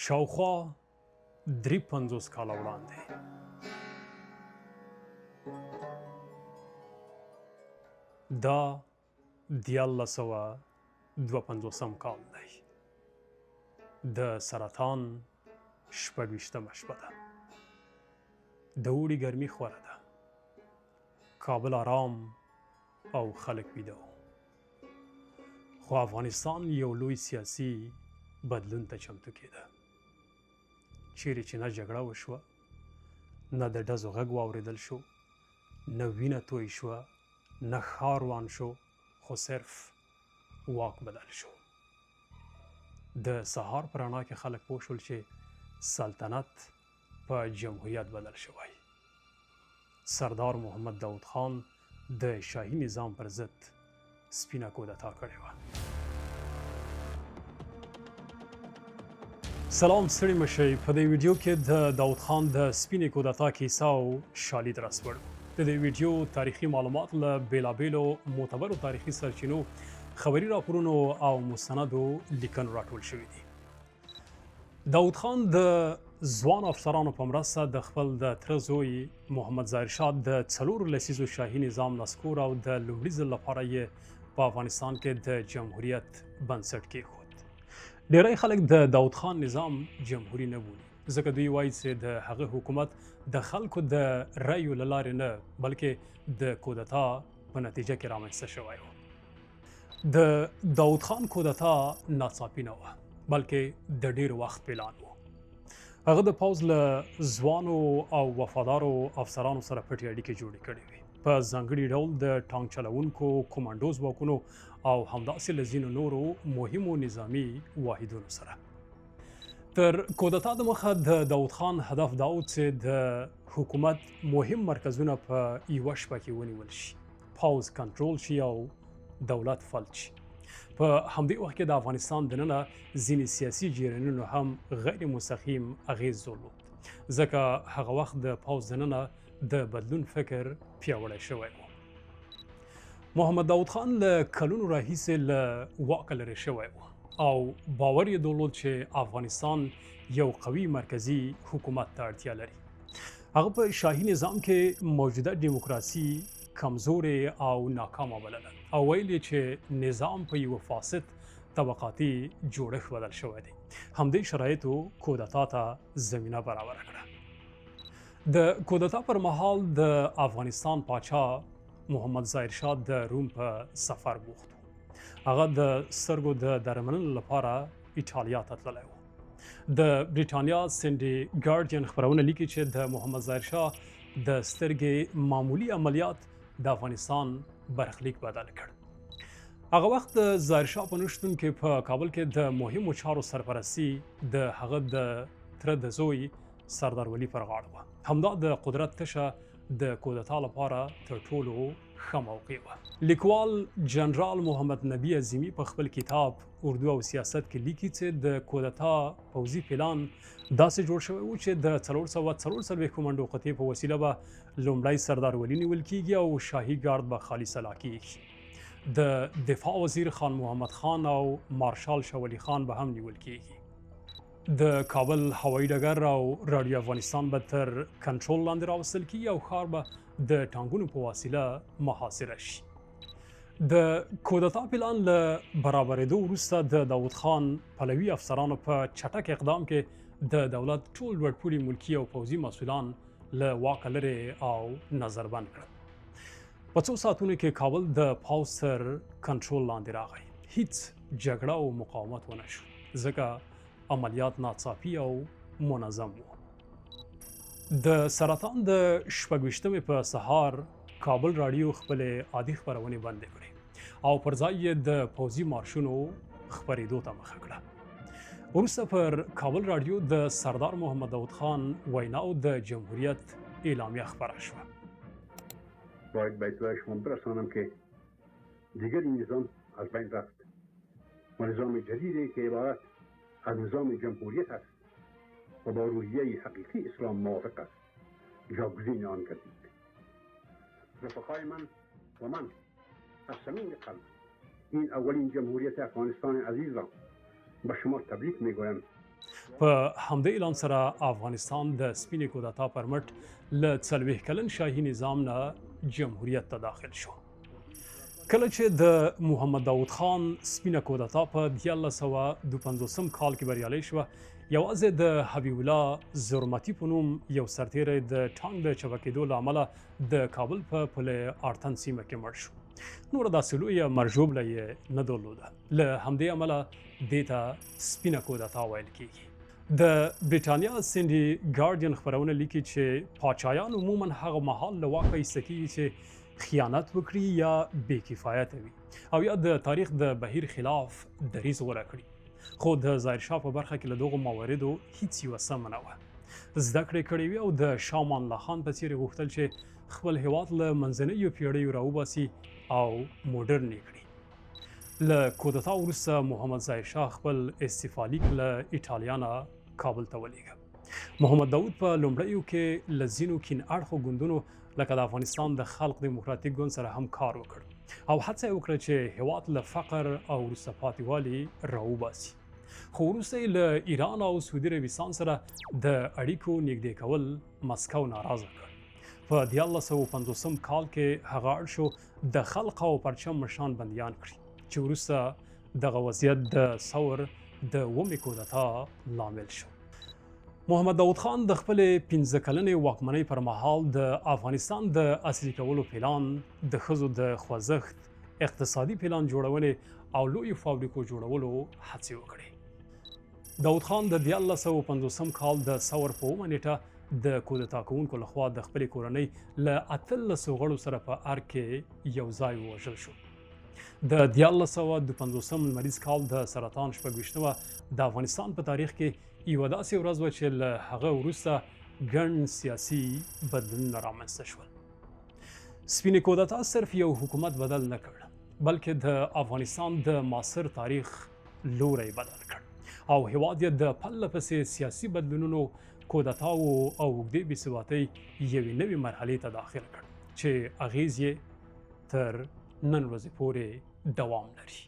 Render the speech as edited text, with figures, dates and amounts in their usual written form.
شاوخوا 53 کاله وړاندې دا 1952 کال دی. د سرطان 26مه شپه ده. د اوړي ګرمي خوره ده. کابل آرام او خلک ویده وو. خو افغانستان یو لوی سیاسي بدلون ته چمتو کېده. چیرې چې نه جګړه وشوه، نه د ډزو غږ واورېدل شو، نه وینه توی شوه، نه ښار وران شو، خو صرف واک بدل شو. د سهار په رڼا کې خلک پوه شول چې سلطنت په جمهوریت بدل شوی. سردار محمد داود خان د شاهي نظام پر ضد سپینه کودتا کړې وه. سلام، ستړي مه شئ. په دې ویډیو کې د داود خان د سپینې کودتا کیسه او شالید راسپړو. د دې ویډیو تاریخي معلومات له بېلابېلو معتبرو تاریخي سرچینو، خبري راپورونو او مستندو لیکنو راټول شوي دي. داود خان د ځوان افسرانو په مرسته د خپل د تره زوی محمد ظاهر شاه د 4 لسیزو شاهي نظام نسکور او د لومړي ځل لپاره یې په افغانستان کې د جمهوریت بنسټ کېښود. ډیری خلک د داود خان نظام جمهوري نه بولي، ځکه دوی وایي چې د هغه حکومت د خلکو د رایو له لارې نه، بلکې د کودتا په نتیجه کې رامنځته شوی و. د داود خان کودتا ناڅاپي نه وه، بلکې د ډیر وخت پلان و. هغه د پوځ له ځوانو او وفادارو افسرانو سره پټې اړیکې جوړې کړې وې، په ځانګړي ډول د ټانک چلوونکو، کومانډو ځواکونو او همداسې له ځینو نورو مهمو نظامي واحدونو سره. تر کودتا دمخه د داود خان هدف دا و چې د حکومت مهم مرکزونه په یوه شپه کې ونیول شي، پوځ کنټرول شي او دولت فلج شي. په همدې وخت کې د افغانستان دننه ځینې سیاسي جریانونو هم غیر مستقیم اغیز درلود، ځکه هغه وخت د پوځ دننه د بدلون فکر پیاوړی شوی و. محمد داود خان له کلونو راهیسې له واکه لرې شوی و او باور یې درلود چې افغانستان یو قوي مرکزي حکومت ته اړتیا لري. هغه په شاهي نظام کې موجوده دیموکراسي کمزورې او ناکامه بلله او ویل یې چې نظام په یو فاسد طبقاتي جوړښت بدل شوی دی. همدې شرایطو کودتا ته زمینه برابره کړه. د کودتا پر مهال د افغانستان پاچا محمد ظاهر شاه د روم په سفر بوخت و. هغه د سترګو د درملنې لپاره ایټالیا ته تللی و. د بریټانیا سنډي ګارډین خپرونه لیکي چې د محمد ظاهر شاه د سترګې معمولي عملیات د افغانستان برخلیک بدل کړ. هغه وخت د ظاهر شاه په نشتون کې په کابل کې د مهمو چارو سرپرستي د هغه د تره د زوی سردار ولي پر غاړه وه. همدا د قدرت تشه د کودتا لپاره تر ټولو ښه موقع وه. لیکوال جنرال محمد نبی عظیمي په خپل کتاب اردو او سیاست کې لیکي چې د کودتا پوځي پلان داسې جوړ شوی و چې د 444 کومنډو قطعې په وسیله به لومړی سردار ولي نیول کیږي او شاهي ګارد به خالي سلا کیږي. د دفاع وزیر خان محمد خان او مارشال شاه ولي خان به هم نیول کیږي. د کابل هوایي ډګر او رادیو افغانستان به تر کنټرول لاندې راوستل کیږي او ښار به د ټانکونو په وسیله محاصره شي. د کودتا پلان له برابرېدو وروسته د داود خان پلوي افسرانو په چټک اقدام کې د دولت ټول لوړپوړي ملکي او پوځي مسؤلان له واکه لرې او نظربند کړل. په څو ساعتونو کې کابل د پوځ تر کنټرول لاندې راغی. هیڅ جګړه او مقاومت ونه شو، ځکه عملیات ناڅاپي او منظم و. د سرطان د 26مې په سهار کابل راډیو خپلې عادي خپرونې بندې کړې او پر ځای یې د پوځي مارشونو خپرېدو ته مخه کړه. وروسته پر کابل راډیو د سردار محمد داود خان ویناو د جمهوریت اعلامیه خپره شوه. باید به اطلاع شما برسانم که دیگر این نظام از بین رفت و نظام جدیدی که عبارت از نظام جمهوریت است و با روحیه حقیقی اسلام موافق است جاگزین آن کردید. رفقای من و من از صمیم قلب این اولین جمهوریت افغانستان عزیز را به شما تبریک میگویم په همدې اعلان سره افغانستان د سپینې کودتا پر مټ له 40 کلن شاهي نظام نه جمهوریت ته داخل شو. کله چې د محمد داود خان سپینه کودتا په 1952 کال کې بریالۍ شوه، یوازې د حبیب الله زرمتي په نوم یو سرتیری د ټانک د چپه کېدو له امله د کابل په پل اړتن سیمه کې مړ شو. نوره داسې لویه مرژوبله یې نه درلوده. له همدې امله دې ته سپینه کودتا ویل کېږي. د بریټانیا سینډي ګارډین خپرونه لیکي چې پاچایان عموما هغه مهال له واکه ایسته کېږي چې خیانت وکړي یا بې کفایته وي او یا د تاریخ د بهیر خلاف دریځ غوره کړي. خو د ظاهرشاه په برخه کې له دغو مواردو هیڅ یوه سمه نه وه. زده کړې کړې وې او د شاه امان الله خان په څېر یې غوښتل چې خپل هیواد له منځنیو پیړیو راوباسي او موډرن یې کړي. له کودتا وروسته محمد ظاهرشاه خپل استعفا لیک له ایټالیا نه کابل ته ولېږه. محمد داود په لومړیو کې له ځینو کین اړخو ګوندونو لکه د افغانستان د خلق دیموکراتیک ګوند سره هم کار وکړ او هڅه یې وکړه چې هیواد له فقر او وروسته پاتې والي راوباسي. خو وروسته یې له ایران او سعودي عربستان سره د اړیکو نږدې کول مسکو ناراضه کړ. په 1950 کال کې هغه اړ شو د خلق او پرچم مشران بندیان کړي چې وروسته دغه وضعیت د ثور د اومې کودتا لامل شو. محمد داود خان د خپلې 15 کلنې واکمنۍ پر مهال د افغانستان د عصري کولو پلان، د ښځو د خوځښت، اقتصادي پلان جوړونې او لویو فابریکو جوړولو هڅې وکړې. داود خان د 1950 کال د ثور په 9 نیټه د کودتا کوونکو لخوا د خپلې کورنۍ له 18 غړو سره په ارګ کې یو ځای ووژل شو. د 1952 لمریز کال د سرطان 26مه د افغانستان په تاریخ کې یوه داسې ورځ وه چې له هغه وروسته ګڼ سیاسي بدلونونه رامنځته شول. سپینې کودتا صرف یو حکومت بدل نه کړ، بلکې د افغانستان د معاصر تاریخ لوری بدل کړ او هیواد یې د پرله پسې سیاسي بدلونونو، کودتاو او اوږدې بېثباتۍ یوې نوې مرحلې ته داخل کړ چې اغیز یې تر نن ورځې پورې دوام لري.